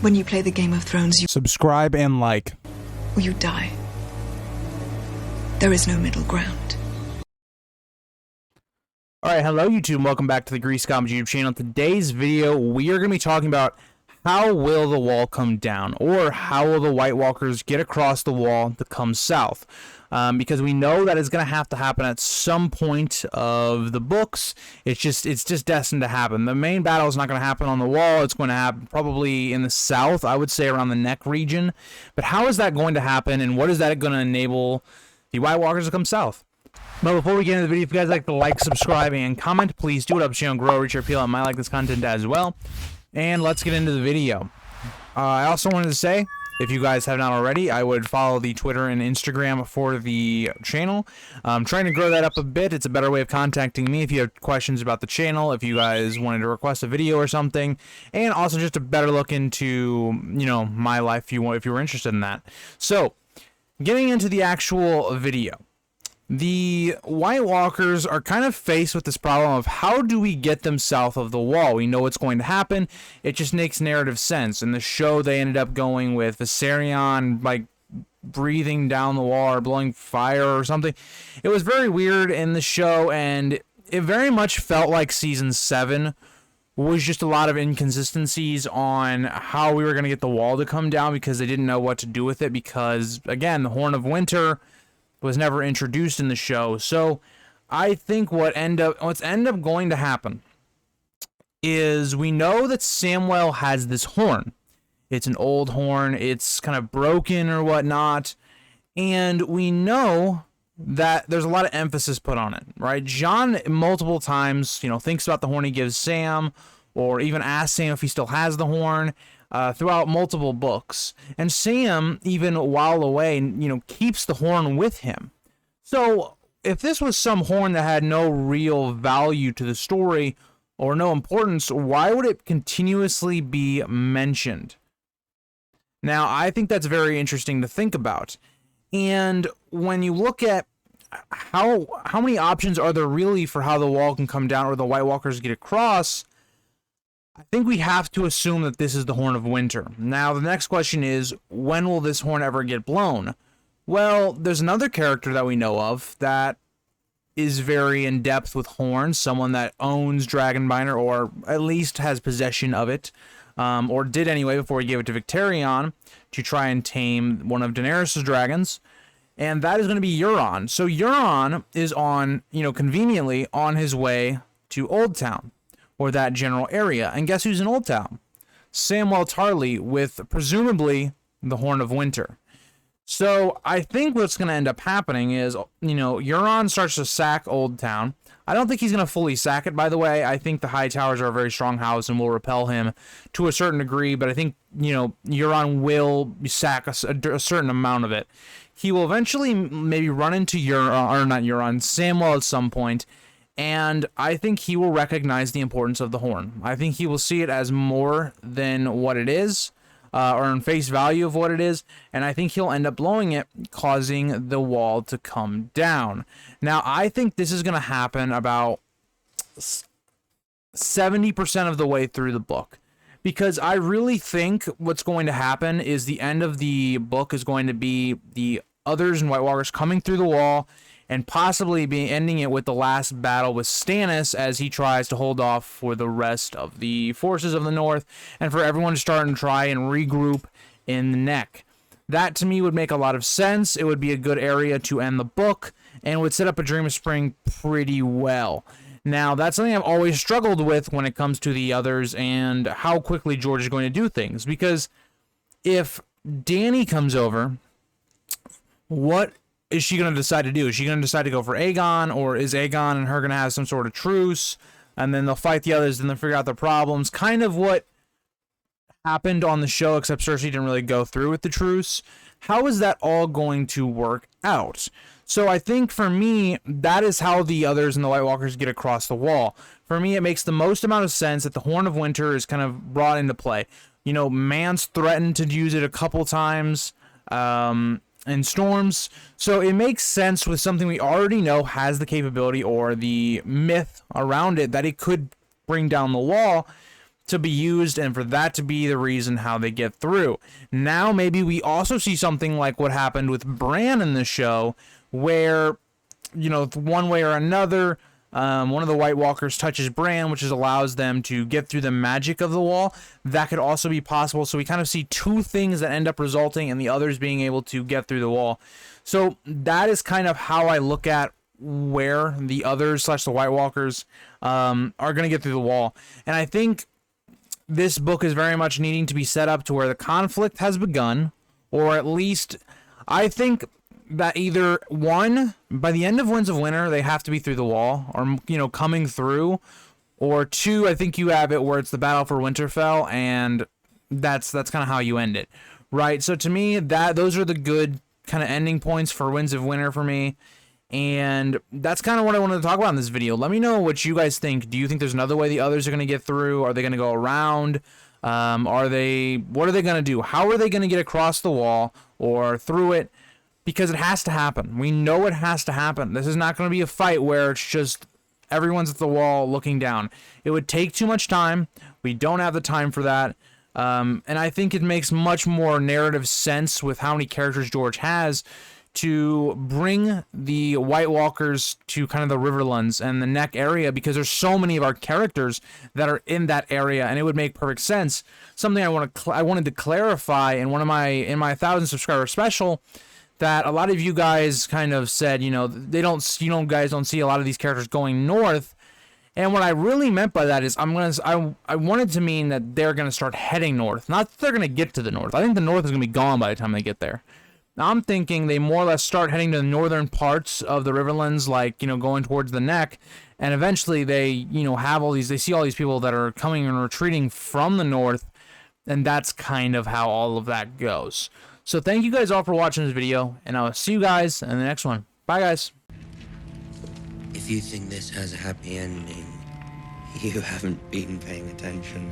When you play the Game of Thrones, you Subscribe and like. or you die. There is no middle ground. Alright, hello YouTube, welcome back to the Grease Comics YouTube channel. Today's video, we are going to be talking about how will the wall come down, or how will the White Walkers get across the wall to come south. Because we know that it's going to happen at some point of the books. It's just destined to happen. The main battle is not going to happen on the wall. It's going to happen probably in the south, I would say around the neck region. But how is that going to happen, and what is that going to enable the White Walkers to come south? But before we get into the video, if you guys like to like, subscribe, and comment, please do it. Up the channel, grow, reach your appeal, and might like this content as well. And let's get into the video. I also wanted to say, if you guys have not already, I would follow the Twitter and Instagram for the channel. I'm trying to grow that up a bit. It's a better way of contacting me if you have questions about the channel, if you guys wanted to request a video or something, and also just a better look into, you know, my life if you were interested in that. So, getting into the actual video. The White Walkers are kind of faced with this problem of how do we get them south of the wall? We know what's going to happen. It just makes narrative sense. In the show, they ended up going with Viserion, like, breathing down the wall or blowing fire or something. It was very weird in the show, and it very much felt like Season 7 was just a lot of inconsistencies on how we were going to get the wall to come down because they didn't know what to do with it because, again, the Horn of Winter was never introduced in the show. So I think what's end up going to happen is we know that Samwell has this horn. It's an old horn. It's kind of broken or whatnot. And we know that there's a lot of emphasis put on it, right? Jon multiple times, thinks about the horn he gives Sam, or even asks Sam if he still has the horn. Throughout multiple books. And Sam, even while away, keeps the horn with him. So, if this was some horn that had no real value to the story, or no importance, why would it continuously be mentioned? Now, I think that's very interesting to think about. And when you look at how many options are there really for how the wall can come down or the White Walkers get across, I think we have to assume that this is the Horn of Winter. Now, the next question is, when will this horn ever get blown? Well, there's another character that we know of that is very in-depth with horns, someone that owns Dragonbiner, or at least has possession of it, or did anyway before he gave it to Victarion to try and tame one of Daenerys' dragons, and that is going to be Euron. So Euron is on, conveniently on his way to Old Town, or that general area. And guess who's in Old Town? Samwell Tarly with presumably the Horn of Winter. So I think what's going to end up happening is, Euron starts to sack Old Town. I don't think he's going to fully sack it, by the way. I think the High Towers are a very strong house and will repel him to a certain degree, but I think, Euron will sack a certain amount of it. He will eventually maybe run into Samwell at some point, and I think he will recognize the importance of the horn. I think he will see it as more than what it is, or in face value of what it is, and I think he'll end up blowing it, causing the wall to come down. Now, I think this is going to happen about 70% of the way through the book, because I really think what's going to happen is the end of the book is going to be the others and White Walkers coming through the wall, and possibly ending it with the last battle with Stannis as he tries to hold off for the rest of the forces of the North, and for everyone to start and try and regroup in the neck. That, to me, would make a lot of sense. It would be a good area to end the book, and would set up A Dream of Spring pretty well. Now, that's something I've always struggled with when it comes to the others, and how quickly George is going to do things. Because if Dany comes over, what is she going to decide to do? Is she going to decide to go for Aegon, or is Aegon and her going to have some sort of truce, and then they'll fight the others, and then figure out their problems? Kind of what happened on the show, except Cersei didn't really go through with the truce. How is that all going to work out? So I think for me, that is how the others and the White Walkers get across the wall. For me, it makes the most amount of sense that the Horn of Winter is kind of brought into play. Mance threatened to use it a couple times, and storms, so it makes sense with something we already know has the capability or the myth around it that it could bring down the wall, to be used, and for that to be the reason how they get through. Now maybe we also see something like what happened with Bran in the show, where, you know, one way or another, one of the White Walkers touches Bran, which allows them to get through the magic of the wall. That could also be possible. So we kind of see two things that end up resulting in the others being able to get through the wall. So that is kind of how I look at where the others / the White Walkers are going to get through the wall. And I think this book is very much needing to be set up to where the conflict has begun, or at least I think that either one, by the end of Winds of Winter, they have to be through the wall, or, you know, coming through, or two, I think you have it where it's the battle for Winterfell, and that's kind of how you end it, right? So to me, those are the good kind of ending points for Winds of Winter for me. And that's kind of what I wanted to talk about in this video. Let me know what you guys think. Do you think there's another way the others are going to get through? Are they going to go around? What are they going to do? How are they going to get across the wall or through it? Because it has to happen. We know it has to happen. This is not going to be a fight where it's just everyone's at the wall looking down. It would take too much time. We don't have the time for that. And I think it makes much more narrative sense with how many characters George has to bring the White Walkers to kind of the Riverlands and the Neck area, because there's so many of our characters that are in that area, and it would make perfect sense. Something I wanted to clarify in my 1,000 subscriber special, that a lot of you guys kind of said, you know, guys don't see a lot of these characters going north. And what I really meant by that is I wanted to mean that they're going to start heading north, not that they're going to get to the north. I think the north is going to be gone by the time they get there. Now, I'm thinking they more or less start heading to the northern parts of the Riverlands, like, you know, going towards the Neck, and eventually they, you know, they see all these people that are coming and retreating from the north, and that's kind of how all of that goes. So thank you guys all for watching this video, and I'll see you guys in the next one. Bye, guys. If you think this has a happy ending, you haven't been paying attention.